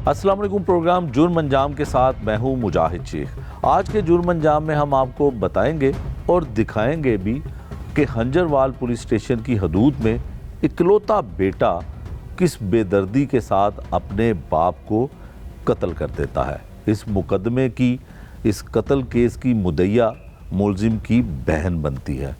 अस्सलाम वालेकुम। प्रोग्राम जुर्म अंजाम के साथ मैं हूँ मुजाहिद शेख। आज के जुर्म अंजाम में हम आपको बताएंगे और दिखाएंगे भी कि हंजरवाल पुलिस स्टेशन की हदूद में इकलौता बेटा किस बेदर्दी के साथ अपने बाप को कत्ल कर देता है। इस मुकदमे की, इस कत्ल केस की मुद्दइया मुलजिम की बहन बनती है।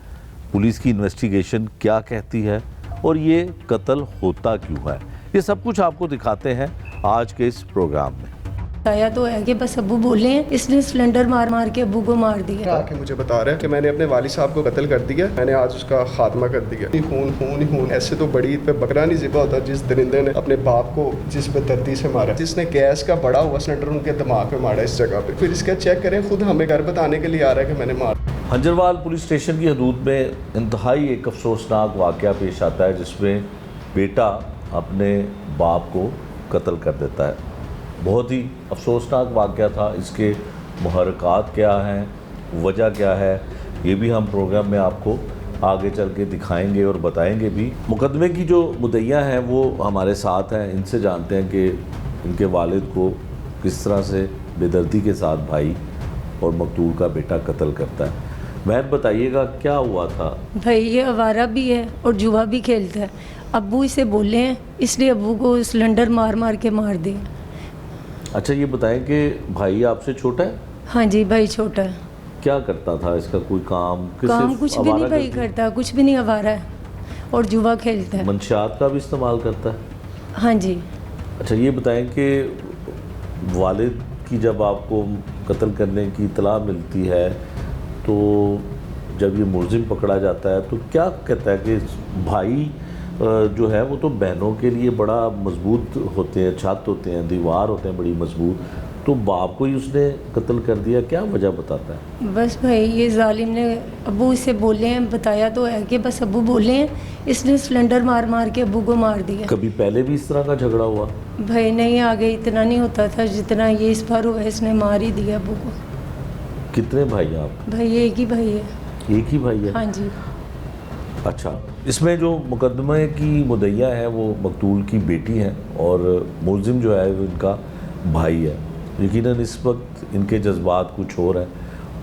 पुलिस की इन्वेस्टिगेशन क्या कहती है और ये कत्ल होता क्यों है, ये सब कुछ आपको दिखाते हैं आज के इस प्रोग्राम में। बताया तो है कि बस अब्बू बोले हैं, इसने सिलेंडर मार मार के अब्बू को मार दिया। आके मुझे बता रहा है कि मैंने अपने वालिद साहब को कत्ल कर दिया, मैंने आज उसका खात्मा कर दिया। खून खून खून, ऐसे तो बड़ी ईद पे बकरा नहीं ज़िबा होता जिस दरिंदे ने अपने बाप को जिस बेदर्दी से मारा, जिसने गैस का बड़ा हुआ सिलेंडर उनके दिमाग पे मारा इस जगह पे। फिर इसका चेक करें, खुद हमें घर बताने के लिए आ रहा है कि मैंने मारा। हंजरवाल पुलिस स्टेशन की हदूद में इंतहाई एक अफसोसनाक वाक़या पेश आता है जिसमें बेटा अपने बाप को कत्ल कर देता है। बहुत ही अफसोसनाक वाक़या था। इसके मुहर्रकात क्या हैं, वजह क्या है, ये भी हम प्रोग्राम में आपको आगे चल के दिखाएंगे और बताएंगे भी। मुकदमे की जो मुद्दइया हैं वो हमारे साथ हैं, इनसे जानते हैं कि इनके वालिद को किस तरह से बेदर्दी के साथ भाई और मकतूल का बेटा कत्ल करता है। बहन बताइएगा क्या हुआ था। भाई ये आवारा भी है और जुआ भी खेलता है। अब्बू इसे बोले हैं, इसलिए अब्बू को सिलेंडर मार मार के मार दिया। अच्छा ये बताएं कि भाई आपसे छोटा है? हाँ जी, भाई छोटा है। क्या करता था, इसका कोई काम? काम कुछ भी नहीं भाई करता, कुछ भी नहीं, आवारा है और जुआ खेलता है। मंशियात का भी इस्तेमाल करता है? हाँ जी। अच्छा ये बताएं कि वालिद की जब आपको कत्ल करने की इतला मिलती है तो जब ये मुलजिम पकड़ा जाता है तो क्या कहता है कि भाई जो है वो तो बहनों के लिए बड़ा मजबूत होते हैं, छत होते हैं, दीवार होते हैं बड़ी मजबूत, तो बाप को ही उसने कत्ल कर दिया, क्या वजह बताता है? बस भाई ये जालिम ने, अब्बू इसे बोले हैं, बताया तो है कि बस अब्बू बोले हैं, इसने सिलेंडर मार मार के अब्बू को मार दिया। कभी पहले भी इस तरह का झगड़ा हुआ? भाई नहीं, आगे इतना नहीं होता था जितना ये इस बार हुआ, इसने मार ही दिया अब्बू को। कितने भाई हैं आप? भाई एक ही भाई है। एक ही भाई है? हाँ जी। अच्छा, इसमें जो मुकदमे की मुद्दइया है वो मकतूल की बेटी है और मुलजिम जो है वो इनका भाई है। यकीनन इस वक्त इनके जज्बात कुछ और हैं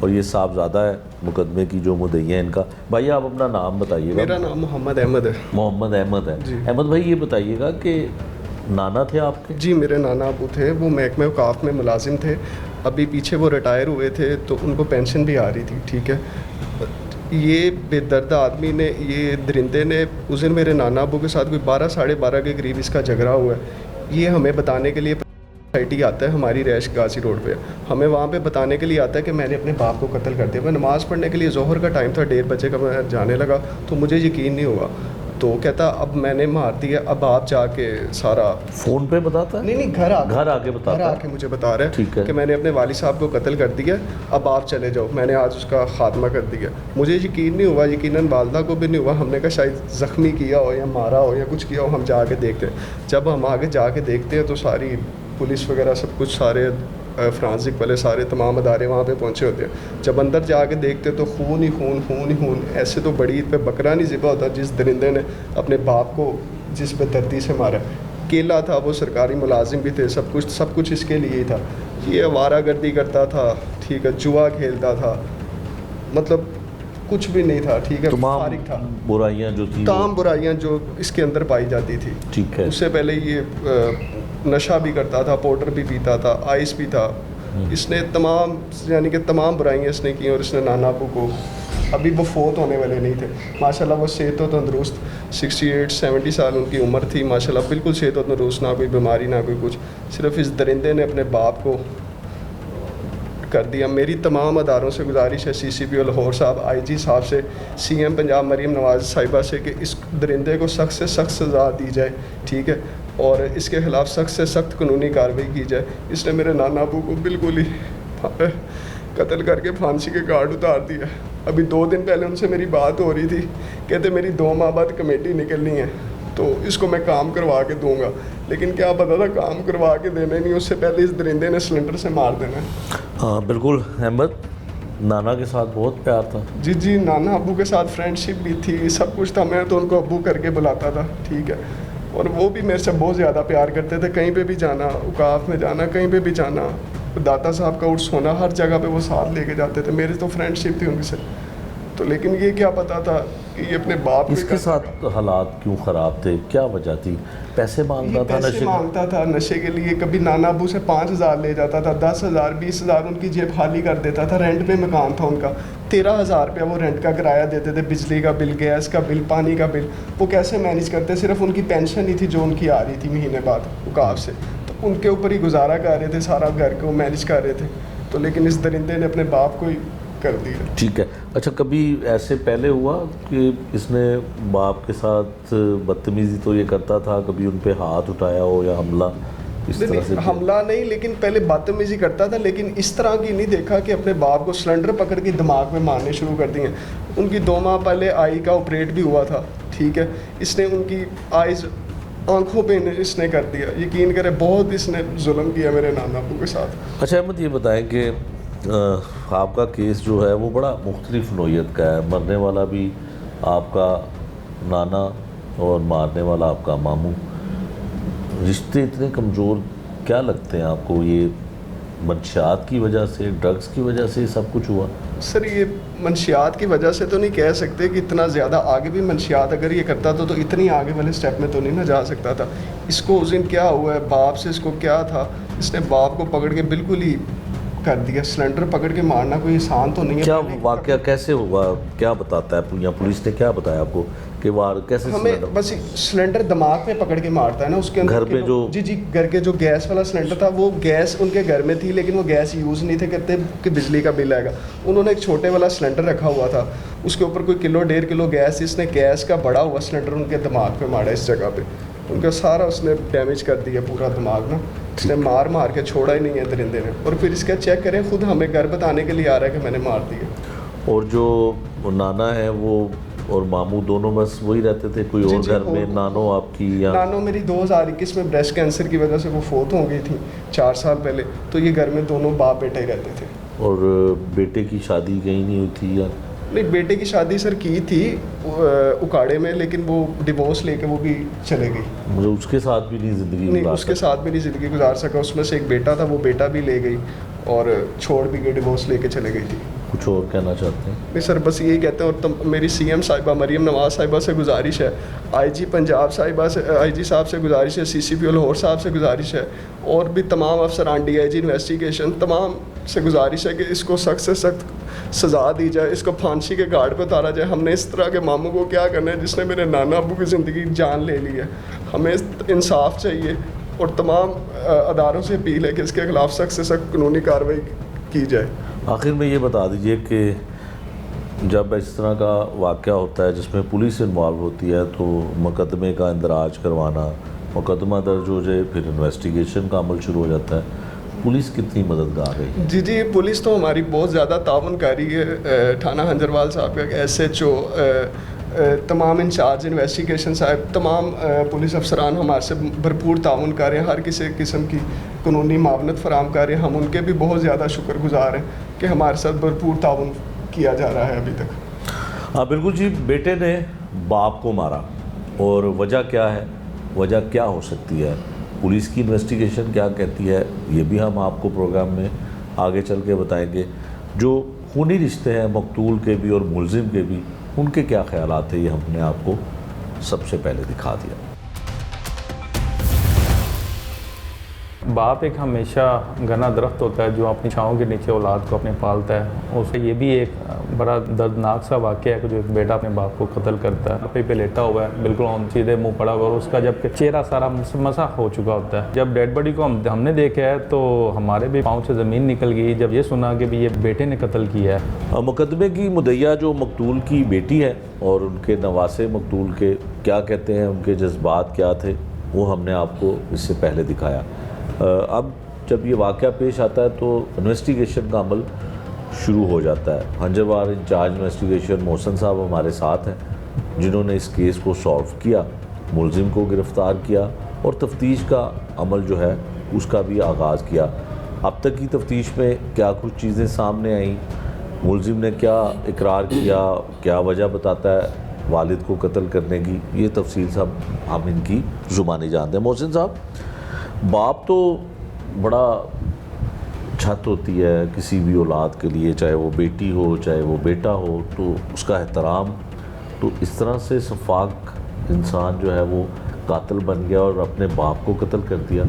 और ये साहबजादा है मुकदमे की जो मुद्दइया है इनका। भाई आप अपना नाम बताइएगा। मेरा नाम मोहम्मद अहमद है। मोहम्मद अहमद है। अहमद भाई ये बताइएगा कि नाना थे आपके? जी, मेरे नाना अबू थे, वो महकमे औकाफ में मुलाजिम थे। अभी पीछे वो रिटायर हुए थे तो उनको पेंशन भी आ रही थी। ठीक है, ये बेदर्द आदमी ने, ये दरिंदे ने उस दिन मेरे नाना अबू के साथ कोई 12 साढ़े 12 के करीब इसका झगड़ा हुआ है। ये हमें बताने के लिए सोसाइटी आता है, हमारी रैश गाजी रोड पे, हमें वहाँ पे बताने के लिए आता है कि मैंने अपने बाप को कत्ल कर दिया। मैं नमाज़ पढ़ने के लिए, जोहर का टाइम था, 1:30 बजे का, मैं जाने लगा तो मुझे यकीन नहीं हुआ। तो कहता अब मैंने मार दिया, अब आप जाके सारा। फ़ोन पे बताता है? नहीं, घर आके बताता है। आके मुझे बता रहा ठीक है कि मैंने अपने वालिद साहब को कत्ल कर दिया, अब आप चले जाओ, मैंने आज उसका खात्मा कर दिया। मुझे यकीन नहीं हुआ, यकीनन वालदा को भी नहीं हुआ। हमने कहा शायद ज़ख्मी किया हो या मारा हो या कुछ किया हो, हम जाके देखते हैं। जब हम आगे जाके देखते हैं तो सारी पुलिस वगैरह सब कुछ, सारे फ्रांसिक वाले, सारे तमाम अदारे वहाँ पे पहुँचे होते हैं। जब अंदर जाके देखते तो खून ही खून, खून ही खून, ऐसे तो बड़ी ईद पे बकरा नहीं ज़िबा होता जिस दरिंदे ने अपने बाप को जिस बेदर्दी से मारा। केला था, वो सरकारी मुलाजिम भी थे, सब कुछ इसके लिए ही था। ये आवारागर्दी करता था, ठीक है, जुआ खेलता था, मतलब कुछ भी नहीं था। ठीक है, फारिग था। बुराइयाँ जो थी, तमाम बुराइयाँ जो इसके अंदर पाई जाती थी। ठीक है। उससे पहले ये नशा भी करता था, पाउडर भी पीता था, आइस भी था। इसने तमाम, यानी कि तमाम बुराइयाँ इसने की और इसने नाना अबू को, अभी वो फोत होने वाले नहीं थे माशाल्लाह, वो सेहत व तंदरुस्त, 68-70 साल उनकी उम्र थी माशाल्लाह, बिल्कुल सेहत व तंदरुस्त, ना कोई बीमारी ना कोई कुछ। सिर्फ इस दरिंदे ने अपने बाप को कर दिया। मेरी तमाम अदारों से गुजारिश है, CCP लाहौर साहब, IG साहब से, CM पंजाब मरीम नवाज़ साहिबा से, कि इस दरिंदे को सख्त से सख्त सज़ा दी जाए। ठीक है, और इसके ख़िलाफ़ सख्त से सख्त कानूनी कार्रवाई की जाए। इसने मेरे नाना अबू को बिल्कुल ही कत्ल करके फांसी के घाट उतार दिया। अभी 2 दिन पहले उनसे मेरी बात हो रही थी, कहते मेरी 2 माह बाद कमेटी निकलनी है तो इसको मैं काम करवा के दूंगा, लेकिन क्या पता था काम करवा के देना नहीं, उससे पहले इस दरिंदे ने सिलेंडर से मार देना है। हाँ बिल्कुल अहमद, नाना के साथ बहुत प्यार था। जी, नाना अब्बू के साथ फ्रेंडशिप भी थी, सब कुछ था। मैं तो उनको अब्बू करके बुलाता था। ठीक है, और वो भी मेरे से बहुत ज़्यादा प्यार करते थे। कहीं पे भी जाना, औकाफ में जाना, कहीं पे भी जाना, दाता साहब का उर्स होना, हर जगह पे वो साथ लेके जाते थे। मेरी तो फ्रेंडशिप थी उनसे। तो लेकिन ये क्या पता था कि ये अपने बाप को इसके साथ हालात क्यों ख़राब थे, क्या वजह थी? पैसे मांगता था, पैसे मांगता था नशे के लिए। कभी नाना अबू से 5,000 ले जाता था, 10,000, 20,000 उनकी जेब खाली कर देता था। रेंट पे मकान था उनका, 13,000 रुपया वो रेंट का किराया देते थे, बिजली का बिल, गैस का बिल, पानी का बिल। वो कैसे मैनेज करते? सिर्फ उनकी पेंशन ही थी जो उनकी आ रही थी महीने बाद औकाफ से, तो उनके ऊपर ही गुजारा कर रहे थे, सारा घर को मैनेज कर रहे थे। तो लेकिन इस दरिंदे ने अपने बाप को ही कर दिया। ठीक है। अच्छा, कभी ऐसे पहले हुआ कि इसने बाप के साथ बदतमीज़ी तो ये करता था, कभी उन पे हाथ उठाया हो या हमला इस तरह से? हमला नहीं, लेकिन पहले बदतमीजी करता था, लेकिन इस तरह की नहीं देखा कि अपने बाप को सिलेंडर पकड़ के दिमाग में मारने शुरू कर दिए। उनकी 2 माह पहले आई का ऑपरेट भी हुआ था, ठीक है। इसने उनकी आइज़, आंखों पे इसने कर दिया। यकीन करें, बहुत इसने जुल्म किया मेरे नाना अबू के साथ। अच्छा अहमद, ये बताएं कि आपका केस जो है वो बड़ा मुख्तलिफ नोयत का है। मरने वाला भी आपका नाना और मारने वाला आपका मामू। रिश्ते इतने कमज़ोर क्या लगते हैं आपको? ये मंशियात की वजह से, ड्रग्स की वजह से सब कुछ हुआ? सर, ये मंशियात की वजह से तो नहीं कह सकते कि इतना ज़्यादा आगे भी मंशियात अगर ये करता तो इतनी आगे वाले स्टेप में तो नहीं ना जा सकता था। इसको उस दिन क्या हुआ है, बाप से इसको क्या था, इसने बाप को पकड़ के बिल्कुल ही कर दिया। सिलेंडर पकड़ के मारना कोई आसान तो नहीं है। क्या वाकया कैसे हुआ, क्या बताता है या पुलिस ने क्या बताया आपको कि वार कैसे? हमें बस सिलेंडर दिमाग में पकड़ के मारता है ना, उसके अंदर घर पे जो जी घर के जो गैस वाला सिलेंडर था, वो गैस उनके घर में थी, लेकिन वो गैस यूज़ नहीं थे करते कि बिजली का बिल आएगा। उन्होंने एक छोटे वाला सिलेंडर रखा हुआ था, उसके ऊपर कोई 1-1.5 किलो गैस। इसने गैस का बड़ा हुआ सिलेंडर उनके दिमाग पे मारा, इस जगह पे उनका सारा उसने डैमेज कर दिया पूरा दिमाग ना। इसने मार मार के छोड़ा ही नहीं है दरिंदे ने। और फिर इसका चेक करें, खुद हमें घर बताने के लिए आ रहा है कि मैंने मार दिया। और जो नाना है वो और मामू दोनों बस वही रहते थे, कोई और घर में? नानो आपकी या नानो मेरी 2021 में ब्रेस्ट कैंसर की वजह से वो फोत हो गई थी 4 साल पहले। तो ये घर में दोनों बाप बेटे ही रहते थे। और बेटे की शादी कहीं नहीं हुई थी या? नहीं, बेटे की शादी सर की थी उकाड़े में, लेकिन वो डिवोर्स लेके वो भी चले गई। मतलब उसके साथ भी नहीं ज़िंदगी? नहीं, उसके साथ भी नहीं ज़िंदगी गुजार सका। उसमें से एक बेटा था, वो बेटा भी ले गई और छोड़ भी गई, डिवोर्स लेके चले गई थी। कुछ और कहना चाहते हैं? नहीं सर, बस यही कहते हैं। और मेरी CM साहिबा मरीम नवाज़ साहिबा से गुजारिश है, IG पंजाब साहिबा से, IG साहब से गुजारिश है, CCP लाहौर साहब से गुजारिश है, और भी तमाम अफसरान, DIG इन्वेस्टिगेशन, तमाम से गुजारिश है कि इसको सख्त से सख्त सज़ा दी जाए, इसको फांसी के घाट पर उतारा जाए। हमने इस तरह के मामू को क्या करना है जिसने मेरे नाना अबू की ज़िंदगी जान ले ली है। हमें इंसाफ चाहिए और तमाम अदारों से अपील है कि इसके खिलाफ सख्त से सख्त कानूनी कार्रवाई की जाए। आखिर में ये बता दीजिए कि जब इस तरह का वाक़या होता है जिसमें पुलिस इन्वॉल्व होती है, तो मुकदमे का इंदराज करवाना, मुकदमा दर्ज हो जाए, फिर इन्वेस्टिगेशन का अमल शुरू हो जाता है, पुलिस कितनी मददगार है? जी, पुलिस तो हमारी बहुत ज़्यादा ताउनकारी है। थाना हंजरवाल साहब का SHO, तमाम इंचार्ज इन्वेस्टिगेशन साहब, तमाम पुलिस अफसरान हमारे से भरपूर ताउन कर रहे हैं, हर किसी किस्म की कानूनी मावनत फराम कर रहे हैं। हम उनके भी बहुत ज़्यादा शुक्रगुजार हैं कि हमारे साथ भरपूर ताउन किया जा रहा है अभी तक। हाँ बिल्कुल जी। बेटे ने बाप को मारा, और वजह क्या है, वजह क्या हो सकती है, पुलिस की इन्वेस्टिगेशन क्या कहती है, ये भी हम आपको प्रोग्राम में आगे चल के बताएंगे। जो खूनी रिश्ते हैं मकतूल के भी और मुलजिम के भी, उनके क्या ख्यालात थे, ये हमने आपको सबसे पहले दिखा दिया। बाप एक हमेशा घना दरख्त होता है जो अपनी छाँव के नीचे औलाद को अपने पालता है। उससे ये भी एक बड़ा दर्दनाक सा वाक़या है कि जो एक बेटा अपने बाप को कत्ल करता है। पे लेटा हुआ है, बिल्कुल सीधे मुंह पड़ा हुआ, और उसका जब चेहरा सारा मसा हो चुका होता है। जब डेड बॉडी को हमने देखा है तो हमारे भी पाँव से ज़मीन निकल गई जब ये सुना कि भी ये बेटे ने कत्ल किया है। मुकदमे की मुद्दइया जो मकतूल की बेटी है और उनके नवासे मकतूल के क्या कहते हैं, उनके जज्बात क्या थे, वो हमने आपको इससे पहले दिखाया। अब जब ये वाक़या पेश आता है तो इन्वेस्टिगेशन का अमल शुरू हो जाता है। हंजरवाल इंचार्ज इन्वेस्टिगेशन मोहसन साहब हमारे साथ हैं, जिन्होंने इस केस को सॉल्व किया, मुलजिम को गिरफ़्तार किया और तफ्तीश का अमल जो है उसका भी आगाज़ किया। अब तक की तफ्तीश में क्या कुछ चीज़ें सामने आईं, मुलजिम ने क्या इकरार किया, क्या वजह बताता है, वालिद को कत्ल करने की, ये तफसील सब हम इनकी ज़ुबानी जानते हैं। मोहसिन साहब, बाप तो बड़ा छत होती है किसी भी औलाद के लिए, चाहे वो बेटी हो चाहे वो बेटा हो, तो उसका एहतराम। तो इस तरह से शफाक इंसान जो है वो कातिल बन गया और अपने बाप को कत्ल कर दिया।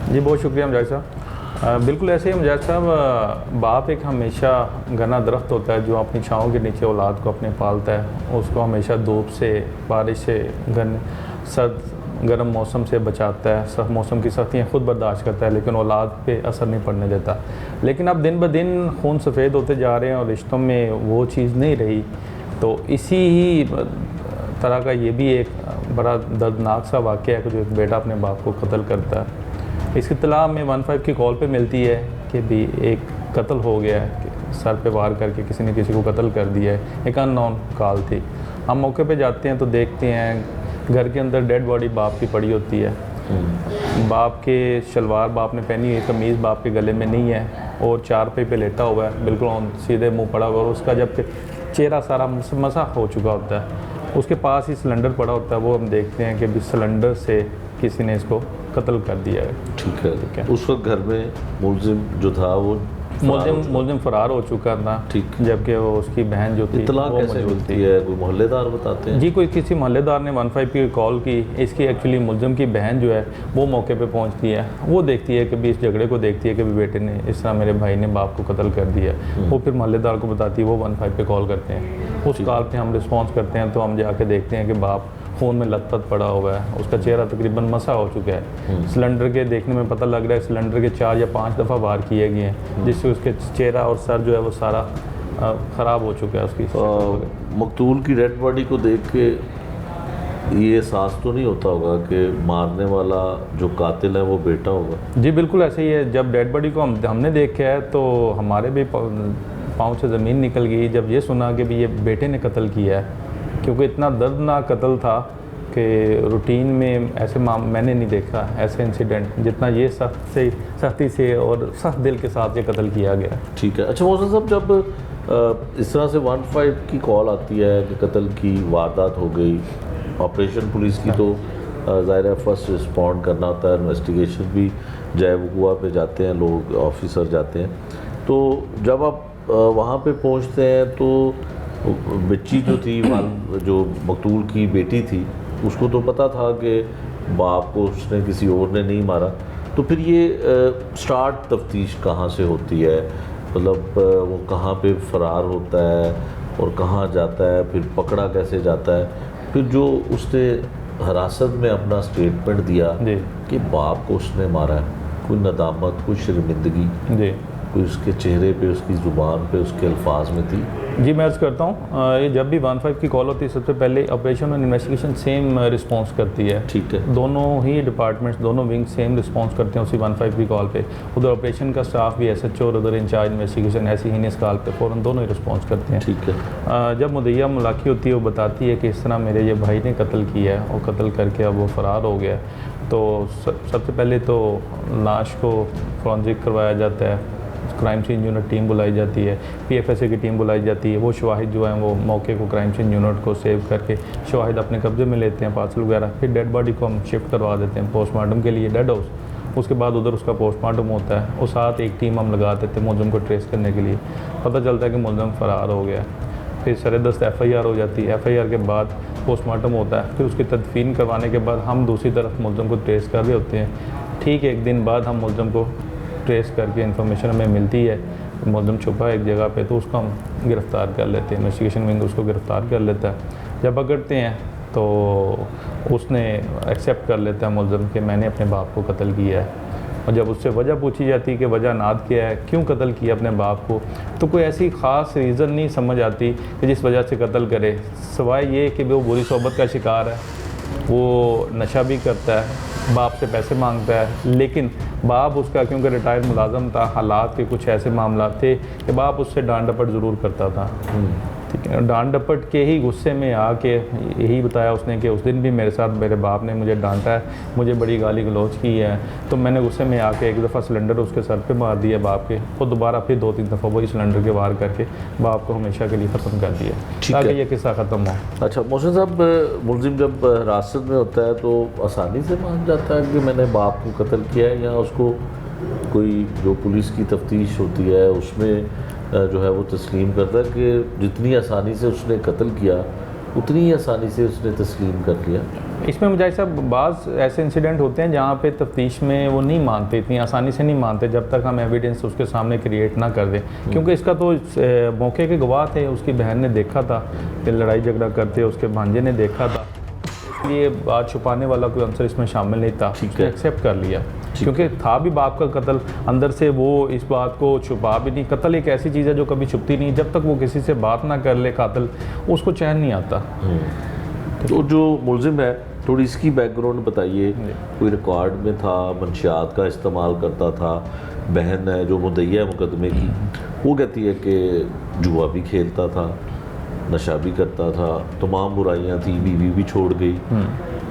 जी बहुत शुक्रिया मुजाहिद साहब। बिल्कुल ऐसे ही मुजाहिद साहब, बाप एक हमेशा घना दरख्त होता है जो अपनी छाँव के नीचे औलाद को अपने पालता है, उसको हमेशा धूप से, बारिश से, सर्द गर्म मौसम से बचाता है, सब मौसम की सख्तियाँ खुद बर्दाश्त करता है, लेकिन औलाद पे असर नहीं पड़ने देता। लेकिन अब दिन ब दिन खून सफ़ेद होते जा रहे हैं और रिश्तों में वो चीज़ नहीं रही। तो इसी ही तरह का ये भी एक बड़ा दर्दनाक सा वाक़या है कि जो एक बेटा अपने बाप को कत्ल करता है। इसकी इत्तला में 15 की कॉल पे मिलती है कि भी एक कत्ल हो गया है, सर पे वार करके किसी ने किसी को कत्ल कर दिया है। एक अननोन कॉल थी। हम मौके पे जाते हैं तो देखते हैं घर के अंदर डेड बॉडी बाप की पड़ी होती है। बाप के शलवार बाप ने पहनी हुई, कमीज़ बाप के गले में नहीं है और चारपाई पे लेटा हुआ है, बिल्कुल सीधे मुंह पड़ा हुआ, और उसका जब चेहरा सारा मसा हो चुका होता है। उसके पास ही सिलेंडर पड़ा होता है, वो हम देखते हैं कि भी सिलेंडर से किसी ने इसको कत्ल कर दिया है। ठीक है। उस वक्त घर में मुलजिम जो था वो मुलजिम फरार हो चुका था। ठीक। जबकि वो उसकी बहन जो थी इत्तला वो कैसे मौजूद मिलती थी। है? कोई मोहल्लेदार बताते हैं? जी, कोई किसी मोहल्लेदार ने 15 की कॉल की। इसकी एक्चुअली मुलजिम की बहन जो है वो मौके पे पहुंचती है, वो देखती है कि भी इस झगड़े को देखती है कि भी बेटे ने इस तरह मेरे भाई ने बाप को कत्ल कर दिया। वो फिर मोहल्लेदार को बताती है, वो 15 पे कॉल करते हैं। उस कॉल पे हम रिस्पॉन्स करते हैं तो हम जाके देखते हैं कि बाप खून में लथपथ पड़ा हुआ है, उसका चेहरा तकरीबन मसा हो चुका है। सिलेंडर के देखने में पता लग रहा है सिलेंडर के 4 या 5 दफ़ा वार किए गए हैं, जिससे उसके चेहरा और सर जो है वो सारा ख़राब हो चुका है उसकी। मकतूल की डेड बॉडी को देख के ये एहसास तो नहीं होता होगा कि मारने वाला जो कातिल है वो बेटा होगा? जी बिल्कुल ऐसे ही है। जब डेड बॉडी को हमने देखा है तो हमारे भी पाँव से ज़मीन निकल गई जब ये सुना कि भी ये बेटे ने कत्ल किया है, क्योंकि इतना दर्दनाक कत्ल था कि रूटीन में ऐसे मैंने नहीं देखा ऐसे इंसिडेंट, जितना ये सख्ती से और सख्त दिल के साथ ये कत्ल किया गया। ठीक है। अच्छा मोहसिन साहब, जब इस तरह से 15 की कॉल आती है कि कत्ल की वारदात हो गई, ऑपरेशन पुलिस की तो ज़ाहिर है फर्स्ट रिस्पॉन्ड करना होता है, इन्वेस्टिगेशन भी जाए वकुआ पे जाते हैं लोग, ऑफिसर जाते हैं। तो जब आप वहाँ पे पहुँचते हैं तो बच्ची जो थी, जो मकतूल की बेटी थी, उसको तो पता था कि बाप को उसने किसी और ने नहीं मारा। तो फिर ये स्टार्ट तफ्तीश कहाँ से होती है? मतलब वो कहाँ पे फ़रार होता है और कहाँ जाता है, फिर पकड़ा कैसे जाता है, फिर जो उसने हिरासत में अपना स्टेटमेंट दिया कि बाप को उसने मारा है, कोई नदामत, कोई शर्मिंदगी जी कोई उसके चेहरे पे, उसकी ज़ुबान पे, उसके अल्फाज में थी? जी मैं अर्ज़ करता हूँ, ये जब भी 15 की कॉल होती है सबसे पहले ऑपरेशन और इन्वेस्टिगेशन सेम रिस्पांस करती है। ठीक है। दोनों ही डिपार्टमेंट्स, दोनों विंग सेम रिस्पांस करते हैं उसी 15 की कॉल पे। उधर ऑपरेशन का स्टाफ भी SHO और उधर इंचार्ज इन्वेस्टिगेशन ऐसी ही इस कॉल पे फ़ौरन दोनों ही रिस्पॉन्स करते हैं। ठीक है। जब मुदैया मुलाकी होती है वो बताती है कि इस तरह मेरे ये भाई ने कत्ल किया है और कत्ल करके अब वो फ़रार हो गया, तो सबसे पहले तो लाश को फॉरेंसिक करवाया जाता है, क्राइम सीन यूनिट टीम बुलाई जाती है, PFSA की टीम बुलाई जाती है। वो शवाहिद जो हैं वो मौके को क्राइम सीन यूनिट को सेव करके शवाहिद अपने कब्ज़े में लेते हैं, पार्सल वगैरह। फिर डेड बॉडी को हम शिफ्ट करवा देते हैं पोस्टमार्टम के लिए डेड हाउस। उसके बाद उधर उसका पोस्टमार्टम होता है और साथ एक टीम हम लगा देते हैं मुलज़िम को ट्रेस करने के लिए। पता चलता है कि मुलज़िम फ़रार हो गया, फिर सरेदस्त FIR हो जाती है। FIR के बाद पोस्टमार्टम होता है, फिर उसकी तदफीन करवाने के बाद हम दूसरी तरफ मुलज़िम को ट्रेस कर रहे होते हैं। ठीक 1 दिन बाद हम मुलज़िम को ट्रेस करके इन्फॉर्मेशन हमें मिलती है मुलज़िम छुपा है एक जगह पे, तो उसको हम गिरफ़्तार कर लेते हैं। इन्वेस्टिगेशन विंग उसको गिरफ़्तार कर लेता है। जब पकड़ते हैं तो उसने एक्सेप्ट कर लेता है मुलज़िम कि मैंने अपने बाप को कत्ल किया है। और जब उससे वजह पूछी जाती है कि वजह नाद क्या है, क्यों कत्ल किया अपने बाप को, तो कोई ऐसी ख़ास रीज़न नहीं समझ आती कि जिस वजह से कत्ल करे, सिवाय ये कि वो बुरी सोबत का शिकार है, वो नशा भी करता है, बाप से पैसे मांगता है। लेकिन बाप उसका क्योंकि रिटायर्ड मुलाजम था, हालात के कुछ ऐसे मामला थे कि बाप उससे डांट डपट ज़रूर करता था। ठीक है। डांट डपट के ही गुस्से में आके यही बताया उसने कि उस दिन भी मेरे साथ मेरे बाप ने मुझे डांटा है, मुझे बड़ी गाली गलौज की है। तो मैंने गुस्से में आके एक दफ़ा सिलेंडर उसके सर पे मार दिया बाप के, वो दोबारा फिर 2-3 दफ़ा वही सिलेंडर के वार करके बाप को हमेशा के लिए ख़त्म कर दिया ठीक ताकि है। ये किस्सा ख़त्म हो। अच्छा मोहसिन साहब, मुलजिम जब हिरासत में होता है तो आसानी से मान जाता है कि मैंने बाप को कत्ल किया है, या उसको कोई जो पुलिस की तफ्तीश होती है उसमें जो है वो तस्लीम करता है कि जितनी आसानी से उसने कत्ल किया उतनी ही आसानी से उसने तस्लीम कर लिया? इसमें मुझे साहब बाज़ ऐसे इंसिडेंट होते हैं जहाँ पे तफ्तीश में वो नहीं मानते, इतनी आसानी से नहीं मानते जब तक हम एविडेंस उसके सामने क्रिएट ना कर दें। क्योंकि इसका तो मौके के गवाह थे, उसकी बहन ने देखा था कि लड़ाई झगड़ा करते, उसके भांजे ने देखा था, इसलिए बात छुपाने वाला कोई आंसर इसमें शामिल नहीं था, ठीक उसने है। एक्सेप्ट कर लिया क्योंकि था भी बाप का कत्ल अंदर से, वो इस बात को छुपा भी नहीं। कत्ल एक ऐसी चीज़ है जो कभी छुपती नहीं, जब तक वो किसी से बात ना कर ले कातिल, उसको चैन नहीं आता। तो जो मुलजिम है थोड़ी इसकी बैकग्राउंड बताइए। कोई रिकॉर्ड में था, मंशियात का इस्तेमाल करता था, बहन है जो मुद्दईया है मुकदमे की, वो कहती है कि जुआ भी खेलता था, नशा भी करता था, तमाम बुराइयां थी, बीवी भी छोड़ गई,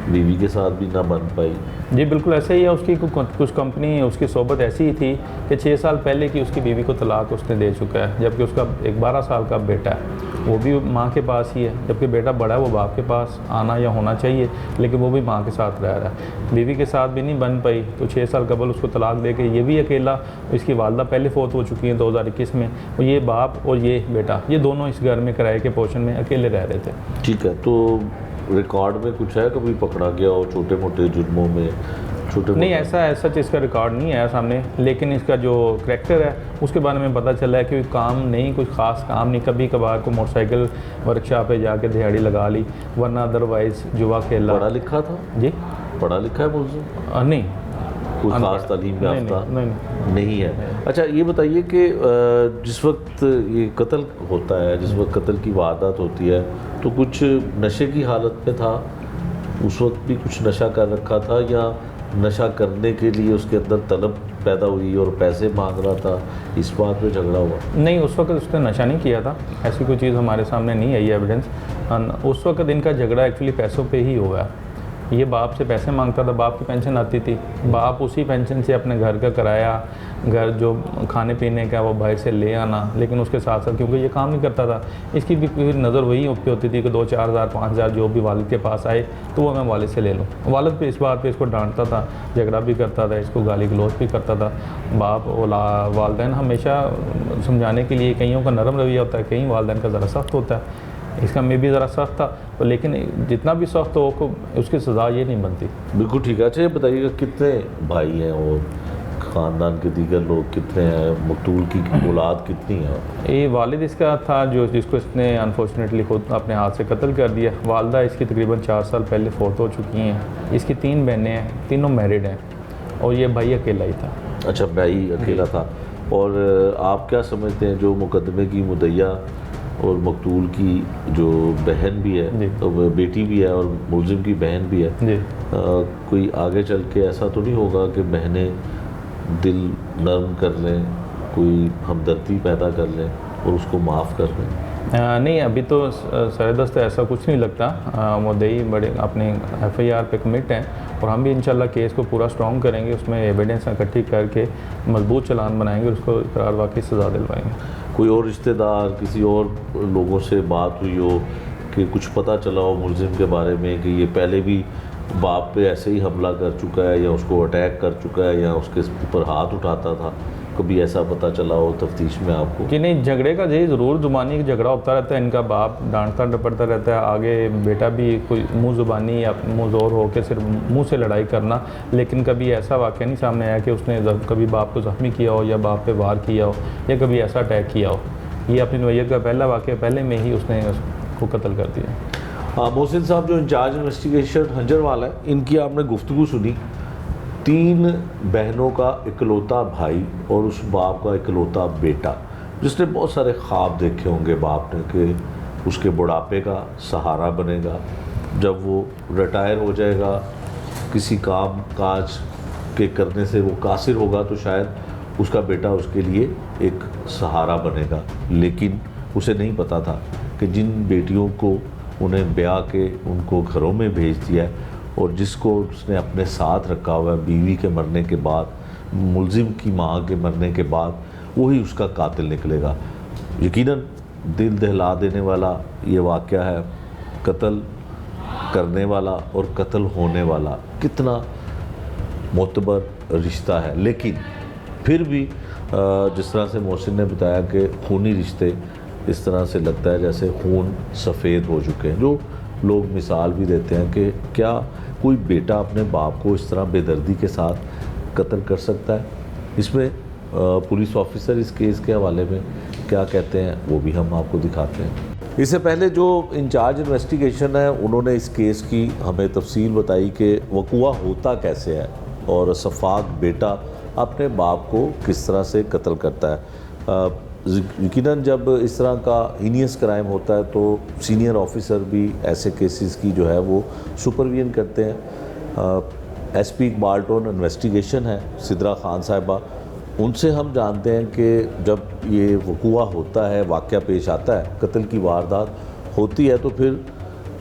बीवी के साथ भी ना बन पाई। जी बिल्कुल ऐसे ही है। उसकी कुछ कंपनी, उसकी सोबत ऐसी ही थी कि 6 साल पहले की उसकी बीवी को तलाक उसने दे चुका है, जबकि उसका एक 12 साल का बेटा है, वो भी माँ के पास ही है, जबकि बेटा बड़ा है वो बाप के पास आना या होना चाहिए, लेकिन वो भी माँ के साथ रह रहा है। बीवी के साथ भी नहीं बन पाई तो 6 साल कबल उसको तलाक दे के ये भी अकेला, इसकी वालदा पहले फौत हो चुकी हैं 2021 में, और ये बाप और ये बेटा, ये दोनों इस घर में किराए के पोर्शन में अकेले रह रहे थे। ठीक है, तो रिकॉर्ड में कुछ है, कभी पकड़ा गया हो छोटे मोटे जुर्मों में? नहीं, ऐसा इसका रिकॉर्ड नहीं आया सामने, लेकिन इसका जो करैक्टर है उसके बारे में पता चला है कि काम नहीं, कुछ ख़ास काम नहीं, कभी कभार को मोटरसाइकिल वर्कशॉप पे जाके दिहाड़ी लगा ली, वरना अदरवाइज जुआ खेला। पढ़ा लिखा था? जी पढ़ा लिखा है मुलजिम? नहीं, कोई ख़ास तालीम याफ्ता नहीं। नहीं है। अच्छा ये बताइए कि जिस वक्त ये कत्ल होता है, जिस वक्त कत्ल की वारदात होती है, तो कुछ नशे की हालत में था, उस वक्त भी कुछ नशा कर रखा था, या नशा करने के लिए उसके अंदर तलब पैदा हुई और पैसे मांग रहा था, इस बात पे झगड़ा हुआ? नहीं, उस वक्त उसने नशा नहीं किया था, ऐसी कोई चीज़ हमारे सामने नहीं आई एविडेंस। उस वक्त इनका झगड़ा एक्चुअली पैसों पे ही हुआ। ये बाप से पैसे मांगता था, बाप की पेंशन आती थी, बाप उसी पेंशन से अपने घर का किराया, घर जो खाने पीने का वो बाहर से ले आना, लेकिन उसके साथ साथ क्योंकि ये काम नहीं करता था, इसकी भी कोई नज़र वही पे होती थी कि 2-4 हज़ार 5 हज़ार जो भी वालिद के पास आए तो वो मैं वालिद से ले लूँ। वालिद पे इस बात पे इसको डांटता था, झगड़ा भी करता था, इसको गाली गलौज भी करता था। बाप और वालदैन हमेशा समझाने के लिए, कईयों का नरम रवैया होता है, कई वालदैन का ज़रा सख्त होता है, इसका में भी ज़रा सख्त था, तो लेकिन जितना भी सख्त हो को उसकी सज़ा ये नहीं बनती। बिल्कुल ठीक है। अच्छा ये बताइएगा कितने भाई हैं और ख़ानदान के दीगर लोग कितने हैं, मकतूल की औलाद कितनी है? ये वालिद इसका था जिसको इसने अनफॉर्चुनेटली खुद अपने हाथ से कत्ल कर दिया। वालदा इसकी तकरीबन 4 साल पहले फौत हो चुकी हैं। इसकी 3 बहनें हैं, तीनों मैरिड हैं, और ये भाई अकेला ही था। अच्छा भाई अकेला था। और आप क्या समझते हैं जो मुकदमे की मुद्दईया और मकतूल की जो बहन भी है, तो बेटी भी है और मुलजिम की बहन भी है, जी कोई आगे चल के ऐसा तो नहीं होगा कि बहनें दिल नरम कर लें, कोई हमदर्दी पैदा कर लें और उसको माफ़ कर लें? नहीं, अभी तो सरदस्त ऐसा कुछ नहीं लगता। मुद्दई बड़े अपने FIR पे कमिट हैं, और हम भी इंशाल्लाह केस को पूरा स्ट्रॉन्ग करेंगे, उसमें एविडेंस इकट्ठी करके मजबूत चालान बनाएंगे, उसको इकरार वाकई सज़ा दिलवाएंगे। कोई और रिश्तेदार, किसी और लोगों से बात हुई हो कि कुछ पता चला हो मुलजिम के बारे में कि ये पहले भी बाप पे ऐसे ही हमला कर चुका है, या उसको अटैक कर चुका है, या उसके ऊपर हाथ उठाता था, कभी ऐसा पता चला हो तफ्तीश में आपको? कि नहीं, झगड़े का जी ज़रूर ज़ुबानी झगड़ा होता रहता है, इनका बाप डांटता डपटता रहता है, आगे बेटा भी कोई मुँह ज़ुबानी या मुँह ज़ोर हो के सिर्फ मुँह से लड़ाई करना, लेकिन कभी ऐसा वाक़या नहीं सामने आया कि उसने कभी बाप को ज़ख्मी किया हो, या बाप पे वार किया हो, या कभी ऐसा अटैक किया हो। ये अपनी नौयत का पहला वाक़या, पहले में ही उसने उसको कत्ल कर दिया। मोहसिन साहब जो इंचार्ज इन्वेस्टिगेशन हंजरवाला है, इनकी आपने गुफ्तगू सुनी। 3 बहनों का इकलौता भाई और उस बाप का इकलौता बेटा, जिसने बहुत सारे ख्वाब देखे होंगे बाप ने कि उसके बुढ़ापे का सहारा बनेगा, जब वो रिटायर हो जाएगा किसी काम काज के करने से वो कासिर होगा तो शायद उसका बेटा उसके लिए एक सहारा बनेगा। लेकिन उसे नहीं पता था कि जिन बेटियों को उन्हें ब्याह के उनको घरों में भेज दिया है और जिसको उसने अपने साथ रखा हुआ है बीवी के मरने के बाद, मुलजिम की माँ के मरने के बाद, वही उसका कातिल निकलेगा। यकीनन दिल दहला देने वाला ये वाक़या है। कत्ल करने वाला और कत्ल होने वाला कितना मोतबर रिश्ता है, लेकिन फिर भी जिस तरह से मोहसिन ने बताया कि खूनी रिश्ते इस तरह से लगता है जैसे खून सफ़ेद हो चुके हैं। जो लोग मिसाल भी देते हैं कि क्या कोई बेटा अपने बाप को इस तरह बेदर्दी के साथ कत्ल कर सकता है। इसमें पुलिस ऑफिसर इस केस के हवाले में क्या कहते हैं वो भी हम आपको दिखाते हैं। इससे पहले जो इंचार्ज इन्वेस्टिगेशन है उन्होंने इस केस की हमें तफसील बताई कि वक़ुआ होता कैसे है और सफ़ाक बेटा अपने बाप को किस तरह से कत्ल करता है। यकीनन जब इस तरह का हीनियस क्राइम होता है तो सीनियर ऑफिसर भी ऐसे केसेस की जो है वो सुपरविजन करते हैं। एसपी इकबाल टोन इन्वेस्टिगेशन है सिद्रा खान साहिबा, उनसे हम जानते हैं कि जब ये वक़ुआ होता है, वाक़या पेश आता है, कत्ल की वारदात होती है, तो फिर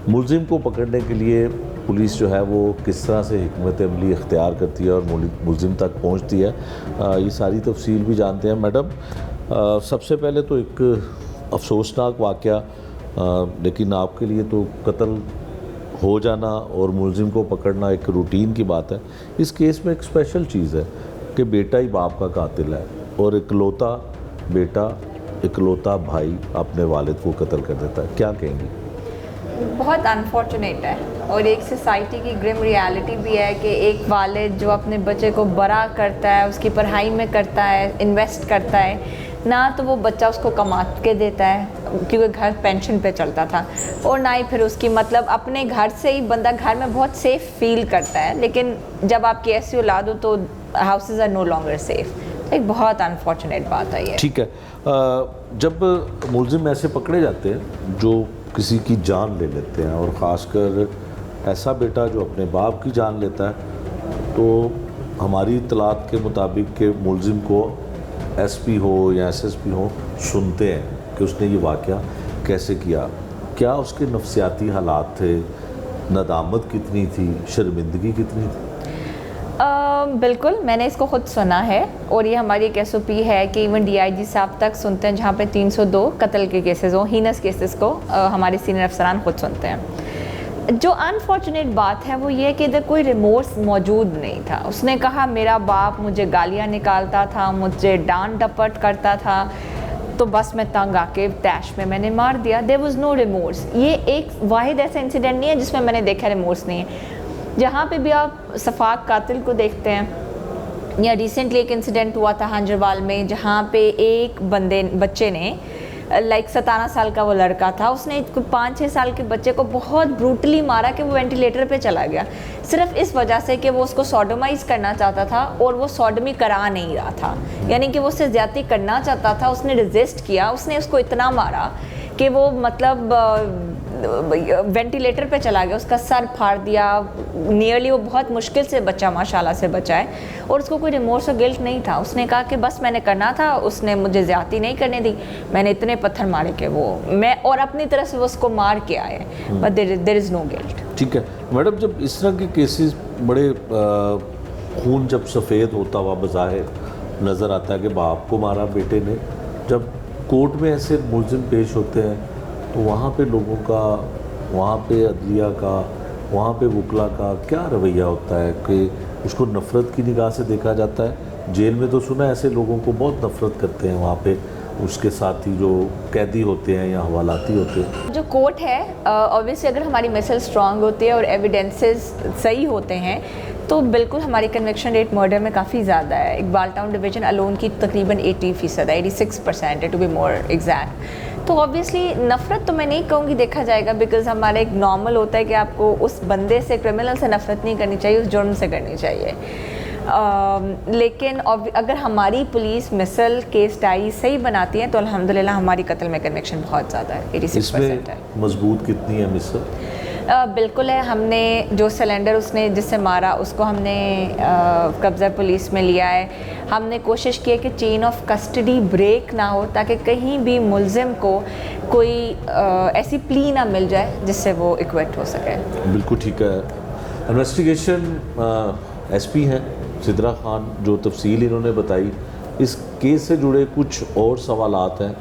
मुलजिम को पकड़ने के लिए पुलिस जो है वो किस तरह से हिकमत अमली इख्तियार करती है और मुलजिम तक पहुंचती है, ये सारी तफसील भी जानते हैं। मैडम, सबसे पहले तो एक अफसोसनाक वाक़या, लेकिन आपके लिए तो कत्ल हो जाना और मुलजिम को पकड़ना एक रूटीन की बात है। इस केस में एक स्पेशल चीज़ है कि बेटा ही बाप का कातिल है और इकलौता बेटा, इकलौता भाई अपने वालिद को कत्ल कर देता है। क्या कहेंगी? बहुत अनफॉर्चुनेट है और एक सोसाइटी की ग्रिम रियलिटी भी है कि एक वालिद जो अपने बच्चे को बड़ा करता है, उसकी पढ़ाई में करता है, इन्वेस्ट करता है, ना तो वो बच्चा उसको कमा के देता है क्योंकि घर पेंशन पे चलता था, और ना ही फिर उसकी मतलब अपने घर से ही बंदा घर में बहुत सेफ़ फील करता है, लेकिन जब आपकी ऐसी औलाद हो तो houses are no longer safe. एक बहुत अनफॉर्चुनेट बात है ये। ठीक है, जब मुलजिम ऐसे पकड़े जाते हैं जो किसी की जान ले लेते हैं और ख़ासकर ऐसा बेटा जो अपने बाप की जान लेता है, तो हमारी इत्तलात के मुताबिक के मुलजिम को एसपी हो या एसएसपी हो सुनते हैं कि उसने ये वाक़या कैसे किया, क्या उसके नफ्सियाती हालात थे, नदामत कितनी थी, शर्मिंदगी कितनी थी? बिल्कुल, मैंने इसको ख़ुद सुना है और ये हमारी एक एसओपी है कि इवन डीआईजी साहब तक सुनते हैं जहाँ पे 302 कत्ल के केसेस हो, हीनस केसेस को हमारे सीनियर अफसरान ख़ुद सुनते हैं। जो अनफॉर्चुनेट बात है वो ये कि इधर कोई रिमोर्स मौजूद नहीं था। उसने कहा मेरा बाप मुझे गालियाँ निकालता था, मुझे डांट डपट करता था, तो बस मैं तंग आके तैश में मैंने मार दिया। There was no remorse. ये एक वाहिद ऐसा इंसिडेंट नहीं है जिसमें मैंने देखा रिमोर्स नहीं है। जहाँ पे भी आप सफ़ाक कातिल को देखते हैं, या रिसेंटली एक इंसिडेंट हुआ था हांजरवाल में जहाँ पे एक बच्चे ने लाइक 17 साल का वो लड़का था, उसने 5-6 साल के बच्चे को बहुत ब्रूटली मारा कि वो वेंटिलेटर पे चला गया, सिर्फ इस वजह से कि वो उसको सॉडोमाइज करना चाहता था और वो सॉडमी करा नहीं रहा था, यानी कि वो उससे ज़्यादती करना चाहता था। उसने रेजिस्ट किया, उसने उसको इतना मारा कि वो मतलब वेंटिलेटर पे चला गया, उसका सर फाड़ दिया, नियरली वो बहुत मुश्किल से बचा, माशाल्लाह से बचा है, और उसको कोई रिमोर्स और गिल्ट नहीं था। उसने कहा कि बस मैंने करना था, उसने मुझे ज़्यादती नहीं करने दी, मैंने इतने पत्थर मारे कि वो मैं और अपनी तरह से वो उसको मार के आए, but there is no guilt. ठीक है मैडम, जब इस तरह के केसेस बड़े खून जब सफ़ेद होता हुआ बज़ाहिर नज़र आता है कि बाप को मारा बेटे ने, जब कोर्ट में ऐसे मुलजिम पेश होते हैं तो वहाँ पे लोगों का, वहाँ पे अदलिया का, वहाँ पे वकला का क्या रवैया होता है कि उसको नफ़रत की निगाह से देखा जाता है? जेल में तो सुना है ऐसे लोगों को बहुत नफ़रत करते हैं, वहाँ पे उसके साथी जो कैदी होते हैं या हवालाती होते हैं। जो कोर्ट है ऑब्वियसली अगर हमारी मिसल स्ट्रांग होती है और एविडेंसेस सही होते हैं तो बिल्कुल हमारी कन्विक्शन रेट मर्डर में काफ़ी ज़्यादा है। इकबाल टाउन डिवीज़न अलोन की तकरीबन 80% है, 86% है टू बी मोर एग्जैक्ट। तो ऑब्वियसली नफ़रत तो मैं नहीं कहूँगी देखा जाएगा, बिकॉज हमारा एक नॉर्मल होता है कि आपको उस बंदे से, क्रिमिनल से नफ़रत नहीं करनी चाहिए, उस जुर्म से करनी चाहिए। लेकिन अगर हमारी पुलिस मिसल केस डायरी सही बनाती है तो अल्हम्दुलिल्लाह हमारी कत्ल में कन्विक्शन बहुत ज़्यादा है, 86% है। मजबूत कितनी है मिसल? बिल्कुल है। हमने जो सिलेंडर उसने जिससे मारा उसको हमने कब्ज़ा पुलिस में लिया है। हमने कोशिश की है कि चेन ऑफ कस्टडी ब्रेक ना हो, ताकि कहीं भी मुलजिम को कोई ऐसी प्ली ना मिल जाए जिससे वो इक्विट हो सके। बिल्कुल ठीक है। इन्वेस्टिगेशन एसपी हैं सिद्रा खान, जो तफसील इन्होंने बताई, इस केस से जुड़े कुछ और सवालात हैं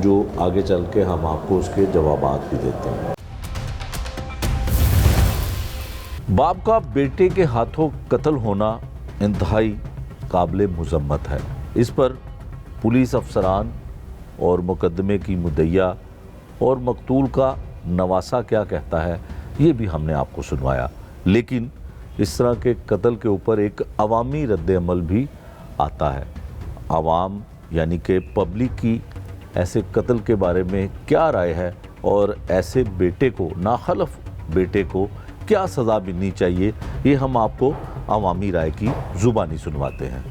जो आगे चल के हम आपको उसके जवाबात भी देते हैं। बाप का बेटे के हाथों कत्ल होना इंतहाई काबिल मुज़म्मत है। इस पर पुलिस अफसरान और मुकदमे की मुद्दइया और मकतूल का नवासा क्या कहता है, ये भी हमने आपको सुनवाया। लेकिन इस तरह के कत्ल के ऊपर एक अवामी रद्द-ए-अमल भी आता है। आवाम यानी कि पब्लिक की ऐसे कत्ल के बारे में क्या राय है और ऐसे बेटे को, नाखलफ बेटे को क्या सज़ा मिलनी चाहिए, ये हम आपको अवामी राय की ज़ुबानी सुनवाते हैं।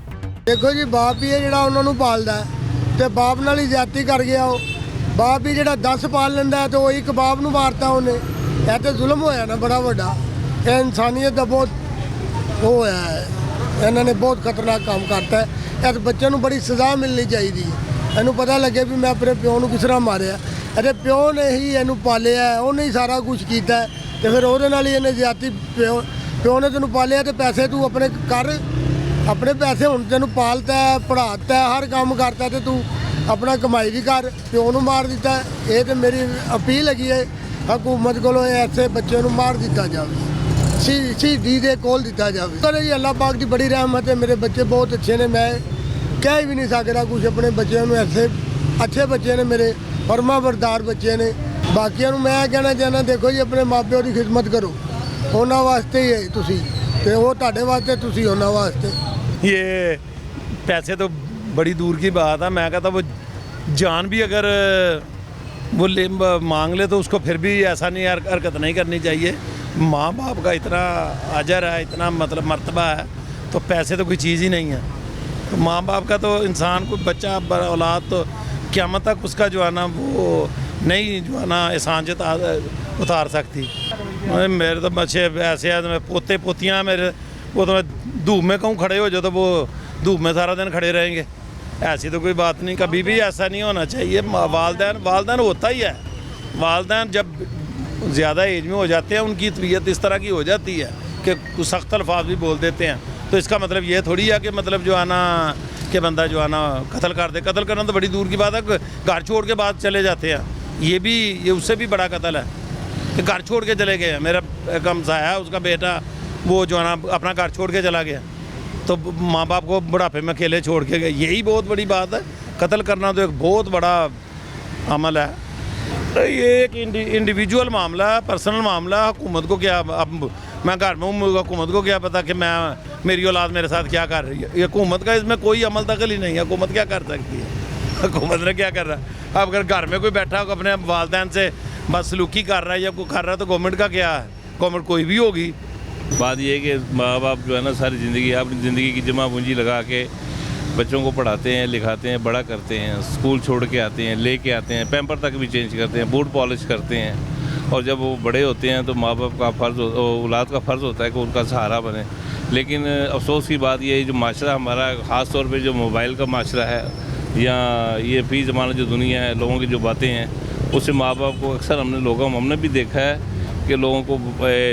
देखो जी, बाप ही है ਜਿਹੜਾ ਉਹਨਾਂ ਨੂੰ ਪਾਲਦਾ ਤੇ ਬਾਪ ਨਾਲ ਹੀ ਜ਼ਿਆਦਤੀ ਕਰ ਗਿਆ ਉਹ। ਬਾਪ ਹੀ ਜਿਹੜਾ 10 ਪਾਲ ਲੈਂਦਾ ਤੇ ਉਹ ਇੱਕ ਬਾਪ ਨੂੰ ਮਾਰਤਾ ਉਹਨੇ। ਇਹ ਤੇ ਜ਼ੁਲਮ ਹੋਇਆ ਨਾ ਬੜਾ ਵੱਡਾ। ਇਹ ਇਨਸਾਨੀਅਤ ਦਾ ਬਹੁਤ ਹੋਇਆ ਹੈ। ਇਹਨਾਂ ਨੇ ਬਹੁਤ ਖਤਰਨਾਕ ਕੰਮ ਕਰਤਾ ਹੈ। ਇਸ ਬੱਚੇ ਨੂੰ ਬੜੀ ਸਜ਼ਾ ਮਿਲਣੀ ਚਾਹੀਦੀ ਹੈ। ਇਹਨੂੰ ਪਤਾ ਲੱਗੇ ਵੀ ਮੈਂ ਆਪਣੇ ਪਿਓ ਨੂੰ ਕਿਸ ਤਰ੍ਹਾਂ ਮਾਰਿਆ। ਇਹਦੇ ਪਿਓ ਨੇ ਹੀ ਇਹਨੂੰ ਪਾਲਿਆ, ਉਹਨੇ ਹੀ ਸਾਰਾ ਕੁਝ ਕੀਤਾ ਤੇ ਫਿਰ ਉਹਦੇ ਨਾਲ ਹੀ ਇਹਨੇ ਜ਼ਿਆਦਤੀ। ਪਿਓ ਨੇ ਤੈਨੂੰ ਪਾਲਿਆ ਤੇ ਪੈਸੇ ਤੂੰ ਆਪਣੇ ਕਰ, ਆਪਣੇ ਪੈਸੇ ਹੁਣ ਤੈਨੂੰ ਪਾਲਤਾ, ਪੜ੍ਹਾਤਾ, ਹਰ ਕੰਮ ਕਰਤਾ ਤੇ ਤੂੰ ਆਪਣਾ ਕਮਾਈ ਵੀ ਕਰ, ਪਿਓ ਨੂੰ ਮਾਰ ਦਿੱਤਾ। ਇਹ ਤੇ ਮੇਰੀ ਅਪੀਲ ਹੈਗੀ ਹੈ ਹਕੂਮਤ ਕੋਲੋਂ, ਐਸੇ ਬੱਚੇ ਨੂੰ ਮਾਰ ਦਿੱਤਾ ਜਾਵੇ, ਸ਼ਹੀਦੀ ਦੇ ਕੋਲ ਦਿੱਤਾ ਜਾਵੇ। ਪਰ ਜੀ ਅੱਲਾਹ ਪਾਕ ਦੀ ਬੜੀ ਰਹਿਮਤ ਹੈ, ਮੇਰੇ ਬੱਚੇ ਬਹੁਤ ਅੱਛੇ ਨੇ। ਮੈਂ ਕਹਿ ਵੀ ਨਹੀਂ ਸਕਦਾ ਕੁਝ ਆਪਣੇ ਬੱਚਿਆਂ ਨੂੰ। ਐਸੇ ਅੱਛੇ ਬੱਚੇ ਨੇ ਮੇਰੇ, ਫਰਮਾ ਬਰਦਾਰ ਬੱਚੇ ਨੇ। ਬਾਕੀਆਂ ਨੂੰ ਮੈਂ ਕਹਿਣਾ ਚਾਹੁੰਦਾ, ਦੇਖੋ ਜੀ ਆਪਣੇ ਮਾਪਿਓ ਦੀ ਖਿਦਮਤ ਕਰੋ, ਉਹਨਾਂ ਵਾਸਤੇ ਹੀ ਹੈ ਤੁਸੀਂ ਤੇ ਉਹ ਤੁਹਾਡੇ ਵਾਸਤੇ, ਤੁਸੀਂ ਉਹਨਾਂ ਵਾਸਤੇ। ये पैसे तो बड़ी दूर की बात है। मैं कहता वो जान भी अगर वो मांग ले तो उसको फिर भी ऐसा नहीं हरकत नहीं करनी चाहिए। माँ बाप का इतना अजर है, इतना मतलब मर्तबा है, तो पैसे तो कोई चीज़ ही नहीं है। तो माँ बाप का तो इंसान को बच्चा औलाद तो क़यामत तक उसका जो है ना वो नहीं जो है ना एहसान उतार सकती। मेरे तो बच्चे ऐसे हैं, पोते पोतियाँ मेरे, वो तो मैं धूप में कहूँ खड़े हो जाओ तो वो धूप में सारा दिन खड़े रहेंगे। ऐसी तो कोई बात नहीं, कभी भी ऐसा नहीं होना चाहिए। वालदैन होता ही है। वालदैन जब ज़्यादा एज में हो जाते हैं, उनकी तबीयत इस तरह की हो जाती है कि कुछ सख्त अल्फाज भी बोल देते हैं। तो इसका मतलब ये थोड़ी है कि मतलब जो है ना कि बंदा जो है ना कत्ल कर दे। कत्ल करना तो बड़ी दूर की बात है, घर छोड़ के बाद चले जाते हैं। ये उससे भी बड़ा कत्ल है कि घर छोड़ के चले गए हैं। मेरा एक हमसाया है, उसका बेटा वो जो है ना अपना घर छोड़ के चला गया, तो माँ बाप को बुढ़ापे में अकेले छोड़ के गए। यही बहुत बड़ी बात है। कत्ल करना तो एक बहुत बड़ा अमल है। तो ये एक इंडिविजुअल मामला है, पर्सनल मामला है। हुकूमत को क्या, अब मैं घर में हूँ, हुकूमत को क्या पता कि मेरी औलाद मेरे साथ क्या कर रही है। ये हुकूमत का इसमें कोई अमल दखल ही नहीं है। हुकूमत क्या कर सकती है? हुकूमत ने क्या कर रहा है? अब अगर घर में कोई बैठा हो अपने वालदैन से बदसलूकी कर रहा है या कोई कर रहा है, तो गवर्नमेंट का क्या है? गवर्नमेंट कोई भी होगी। बात ये है कि माँ बाप जो है ना सारी ज़िंदगी अपनी ज़िंदगी की जमा पूंजी लगा के बच्चों को पढ़ाते हैं, लिखाते हैं, बड़ा करते हैं, स्कूल छोड़ के आते हैं, लेके आते हैं, पैम्पर तक भी चेंज करते हैं, बूट पॉलिश करते हैं। और जब वो बड़े होते हैं तो माँ बाप का फ़र्ज़, औलाद का फ़र्ज़ होता है कि उनका सहारा बने। लेकिन अफसोस की बात ये है, जो माशरा हमारा ख़ास तौर पे जो मोबाइल का माशरा है या ये फी ज़माना जो दुनिया है, लोगों की जो बातें हैं, उससे माँ बाप को अक्सर हमने भी देखा है कि लोगों को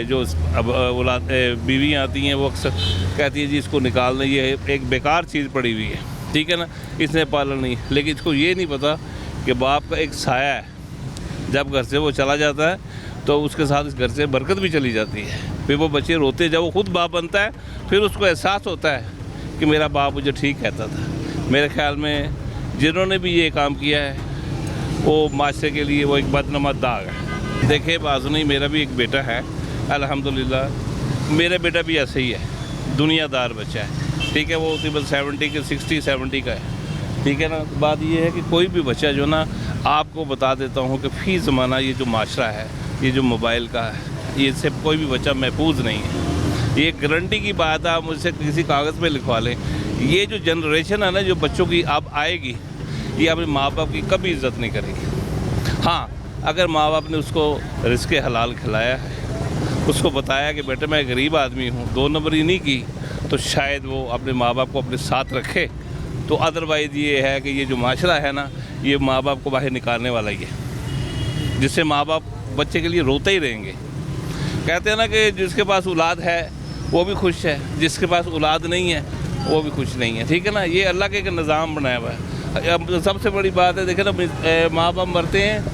जो अब औलाद बीवी आती हैं वो अक्सर कहती है जी इसको निकाल दें, ये एक बेकार चीज़ पड़ी हुई है, ठीक है ना, इसने पालन नहीं। लेकिन इसको ये नहीं पता कि बाप का एक साया है, जब घर से वो चला जाता है तो उसके साथ इस घर से बरकत भी चली जाती है। फिर वो बच्चे रोते, जब वो खुद बाप बनता है फिर उसको एहसास होता है कि मेरा बाप मुझे ठीक कहता था। मेरे ख्याल में जिन्होंने भी ये काम किया है वो माशरे के लिए वो एक बदनमा दाग है। देखिए बाज़ुनी, मेरा भी एक बेटा है अल्हम्दुलिल्लाह। मेरा बेटा भी ऐसे ही है, दुनियादार बच्चा है, ठीक है। वो तकरीबन 60-70 का है, ठीक है ना। बात ये है कि कोई भी बच्चा जो ना, आपको बता देता हूँ कि फ़ी ज़माना ये जो माशरा है, ये जो मोबाइल का है, ये से कोई भी बच्चा महफूज नहीं है। ये गारंटी की बात है, आप मुझसे किसी कागज़ पे लिखवा लें। ये जो जनरेशन है ना, जो बच्चों की अब आएगी, ये अपने माँ बाप की कभी इज़्ज़त नहीं करेगी। हाँ, अगर माँ बाप ने उसको रिज़्क़ हलाल खिलाया है, उसको बताया कि बेटे मैं गरीब आदमी हूँ, 2 नंबरी नहीं की तो शायद वो अपने माँ बाप को अपने साथ रखे। तो अदरवाइज़ ये है कि ये जो माशरा है ना, ये माँ बाप को बाहर निकालने वाला ही है, जिससे माँ बाप बच्चे के लिए रोते ही रहेंगे। कहते हैं ना कि जिसके पास औलाद है वो भी खुश है, जिसके पास औलाद नहीं है वो भी खुश नहीं है, ठीक है ना। ये अल्लाह के एक निज़ाम बनाया हुआ है। अब सबसे बड़ी बात है, देखे ना, माँ बाप मरते हैं,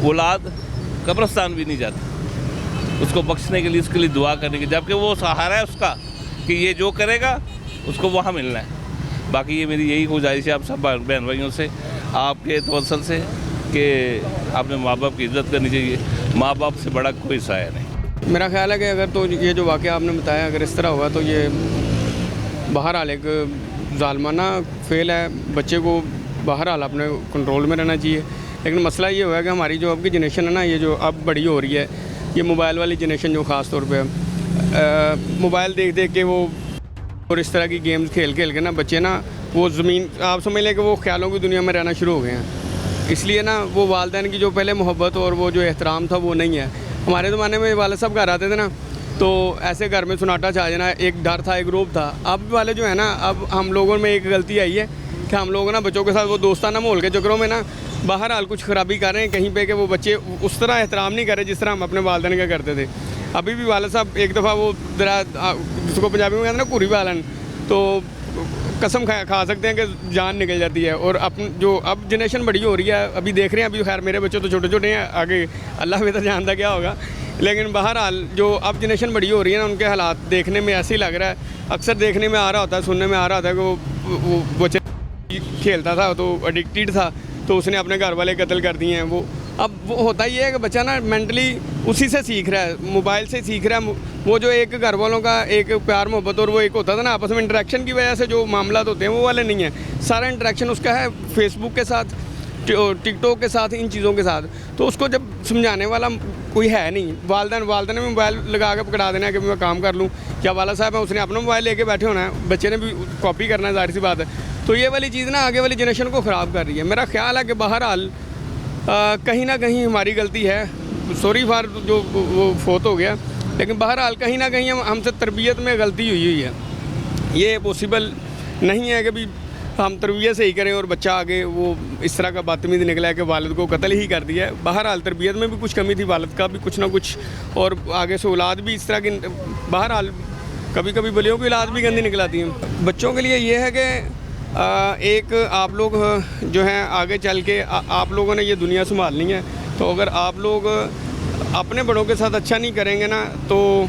औलाद कब्रिस्तान भी नहीं जाती उसको बख्शने के लिए, उसके लिए दुआ करने की, जबकि वो सहारा है उसका कि ये जो करेगा उसको वहाँ मिलना है। बाकी ये मेरी यही गुजारिश है आप सब बहन भाइयों से, आपके तवसल से, कि आपने माँ बाप की इज़्ज़त करनी चाहिए। माँ बाप से बड़ा कोई साया नहीं। मेरा ख्याल है कि अगर तो ये जो वाक़या आपने बताया अगर इस तरह हुआ तो ये बहरहाल एक ज़ालमाना फेल है। बच्चे को बहरहाल अपने कंट्रोल में रहना चाहिए। लेकिन मसला ये हुआ है कि हमारी जो अब की जनरेशन है ना, ये जो अब बड़ी हो रही है, ये मोबाइल वाली जनरेशन जो ख़ास तौर पे मोबाइल देख देख के वो और इस तरह की गेम्स खेल खेल के ना बच्चे ना वो ज़मीन, आप समझ लें कि वो ख्यालों की दुनिया में रहना शुरू हो गए हैं। इसलिए ना वो वालिदैन की जो पहले मोहब्बत और वो जो एहतराम था वो नहीं है। हमारे ज़माने में वाले साहब घर आते थे ना तो ऐसे घर में सुनाटा छा जाना, एक डर था, एक रोब था। अब वाले जो है ना, अब हम लोगों में एक गलती आई है कि हम लोग ना बच्चों के साथ वो दोस्ताना माहौल के चक्करों में ना बहरहाल कुछ ख़राबी कर रहे हैं कहीं पे कि वो बच्चे उस तरह एहतराम नहीं कर रहे जिस तरह हम अपने वालिदैन का करते थे। अभी भी वाले साहब एक दफ़ा वो जिसको पंजाबी में कहते हैं ना कुरी वालन, तो कसम खा सकते हैं कि जान निकल जाती है। और जो अब जनरेशन बड़ी हो रही है, अभी देख रहे हैं, अभी खैर मेरे बच्चे तो छोटे छोटे हैं, आगे अल्लाह बेहतर जानता क्या होगा, लेकिन बहरहाल जो अब जनरेशन बड़ी हो रही है ना, उनके हालात देखने में ऐसे ही लग रहा है। अक्सर देखने में आ रहा होता है, सुनने में आ रहा होता है कि वो बच्चे खेलता था तो एडिक्टेड था तो उसने अपने घर वाले कत्ल कर दिए हैं। वो अब वो होता ही है कि बच्चा ना मेंटली उसी से सीख रहा है, मोबाइल से सीख रहा है। वो जो एक घर वालों का एक प्यार मोहब्बत और वो एक होता था ना आपस में इंटरेक्शन की वजह से जो मामला होते हैं वो वाले नहीं है। सारा इंटरेक्शन उसका है फेसबुक के साथ, टिकटॉक के साथ, इन चीज़ों के साथ। तो उसको जब समझाने वाला कोई है नहीं, वालिदैन में मोबाइल लगा के पकड़ा देना है कि मैं काम कर लूँ, क्या वाला साहब है उसने अपना मोबाइल लेके बैठे होना है, बच्चे ने भी कॉपी करना है, जाहिर सी बात है। तो ये वाली चीज़ ना आगे वाली जनरेशन को ख़राब कर रही है। मेरा ख्याल है कि बहरहाल कहीं ना कहीं हमारी गलती है, सॉरी फॉर जो वो फोत हो गया, लेकिन बहरहाल कहीं ना कहीं हमसे तरबियत में गलती हुई है। ये पॉसिबल नहीं है कि भी हम तरबियत से ही करें और बच्चा आगे वो इस तरह का बदतमीज़ निकला है कि वालिद को कत्ल ही कर दिया है। बहरहाल तरबियत में भी कुछ कमी थी, वालिद का भी कुछ ना कुछ, और आगे से औलाद भी इस तरह की, बहरहाल कभी कभी बलियों की औलाद भी गंदी निकल आती है। बच्चों के लिए ये है कि एक आप लोग जो हैं आगे चल के आप लोगों ने ये दुनिया संभालनी है, तो अगर आप लोग अपने बड़ों के साथ अच्छा नहीं करेंगे ना तो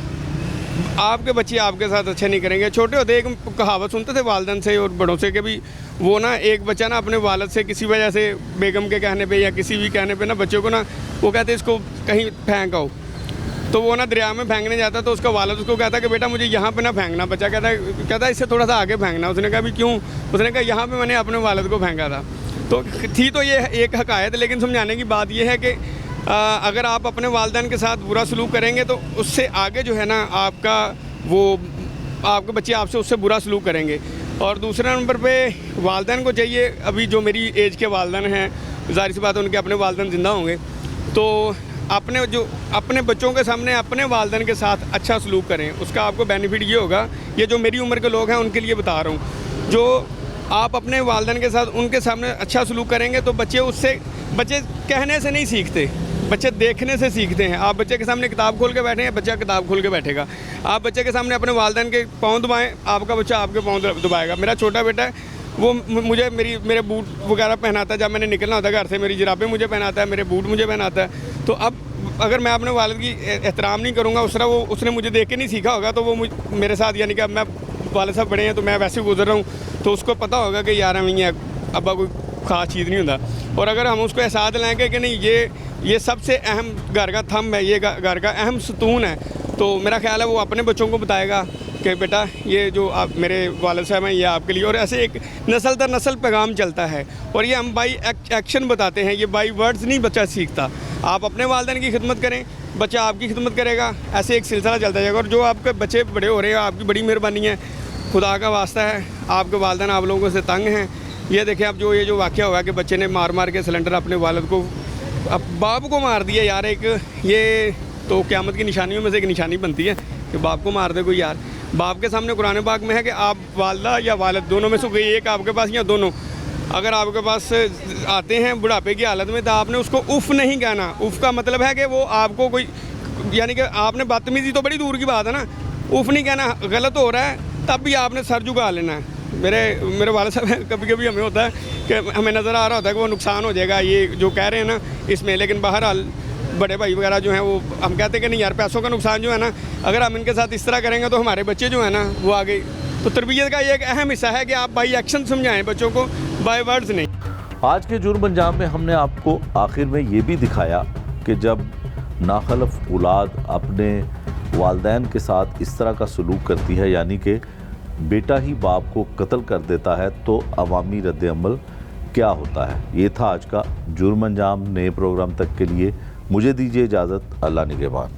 आपके बच्चे आपके साथ अच्छे नहीं करेंगे। छोटे होते एक कहावत सुनते थे वालिदैन से और बड़ों से कि भी वो ना एक बच्चा ना अपने वालिद से किसी वजह से बेगम के कहने पे या किसी भी कहने पे ना बच्चों को ना वो कहते इसको कहीं फेंक आओ, तो वो ना दरिया में फेंकने जाता तो उसका वालिद उसको कहता कि बेटा मुझे यहाँ पे ना फेंकना। बच्चा कहता इससे थोड़ा सा आगे फेंकना। उसने कहा भी क्यों? उसने कहा यहाँ पे मैंने अपने वालिद को फेंका था। तो थी तो ये एक हकायत, लेकिन समझाने की बात ये है कि अगर आप अपने वालिदैन के साथ बुरा सलूक करेंगे तो उससे आगे जो है ना आपके बच्चे आपसे उससे बुरा सलूक करेंगे। और दूसरे नंबर पे वालिदैन को चाहिए, अभी जो मेरी एज के वालिदैन हैं, ज़ाहिर सी बात है उनके अपने वालिदैन ज़िंदा होंगे, तो अपने बच्चों के सामने अपने वालिदैन के साथ अच्छा सलूक करें। उसका आपको बेनिफिट ये होगा, ये जो मेरी उम्र के लोग हैं उनके लिए बता रहा हूँ, जो आप अपने वालिदैन के साथ उनके सामने अच्छा सलूक करेंगे तो बच्चे कहने से नहीं सीखते, बच्चे देखने से सीखते हैं। आप बच्चे के सामने किताब खोल के बैठे हैं, बच्चा किताब खोल के बैठेगा। आप बच्चे के सामने अपने वालिदैन के पाँव दबाएं, आपका बच्चा आपके पाँव दबाएगा। मेरा छोटा बेटा है, वो मुझे मेरे बूट वगैरह पहनाता है, जब मैंने निकलना होता है घर से मेरी जुराबें मुझे पहनाता है, मेरे बूट मुझे पहनाता है। तो अब अगर मैं अपने वालिद की एहतराम नहीं करूँगा उस तरह, वो उसने मुझे देख के नहीं सीखा होगा, तो वो मेरे साथ, यानी कि अब मैं वालिद साहब बड़े हैं तो मैं वैसे गुजर रहा हूँ, तो उसको पता होगा कि यार नहीं है अब्बा कोई ख़ास चीज़ नहीं होता। और अगर हम उसको एहसास दिलाएंगे कि नहीं ये सबसे अहम घर का थंब है, ये घर का अहम सतून है, तो मेरा ख्याल है वो अपने बच्चों को बताएगा कि बेटा ये जो आप मेरे वालिद साहब हैं ये आपके लिए। और ऐसे एक नस्ल दर नस्ल पैगाम चलता है, और ये हम बाई एक्शन बताते हैं, ये बाई वर्ड्स नहीं बच्चा सीखता। आप अपने वालिदैन की खिदमत करें, बच्चा आपकी खिदमत करेगा, ऐसे एक सिलसिला चलता जाएगा। और जो आपके बच्चे बड़े हो रहे हैं, आपकी बड़ी मेहरबानी है, खुदा का वास्ता है, आपके वालिदैन आप लोगों से तंग हैं। ये देखें आप ये जो वाक़या हुआ कि बच्चे ने मार मार के सिलेंडर अपने वालिद को, अब बाप को मार दिया यार, एक ये तो क़यामत की निशानियों में से एक निशानी बनती है कि बाप को मार दे कोई यार। बाप के सामने कुरान पाक में है कि आप वालदा या वालिद दोनों में से कोई एक आपके पास या दोनों अगर आपके पास आते हैं बुढ़ापे की हालत में, तो आपने उसको उफ़ नहीं कहना। उफ़ का मतलब है कि वो आपको कोई, यानी कि आपने बदतमीज़ी तो बड़ी दूर की बात है ना, उफ़ नहीं कहना, गलत हो रहा है तब भी आपने सर झुका लेना है। मेरे वाले साहब कभी कभी हमें होता है कि हमें नज़र आ रहा होता है कि वो नुकसान हो जाएगा ये जो कह रहे हैं ना इसमें, लेकिन बहरहाल बड़े भाई वगैरह जो हैं वो हम कहते हैं कि नहीं यार पैसों का नुकसान जो है ना, अगर हम इनके साथ इस तरह करेंगे तो हमारे बच्चे जो है ना वो आगे। तो तरबियत का ये एक अहम हिस्सा है कि आप बाई एक्शन समझाएं बच्चों को, बाय वर्ड्स नहीं। आज के जुर्म अंजाम में हमने आपको आखिर में ये भी दिखाया कि जब नाखलफ औलाद अपने वालिदैन के साथ इस तरह का सलूक करती है, यानी कि बेटा ही बाप को कत्ल कर देता है, तो अवामी रद्द अमल क्या होता है। ये था आज का जुर्म अंजाम। नए प्रोग्राम तक के लिए मुझे दीजिए इजाज़त। अल्लाह निगहबान।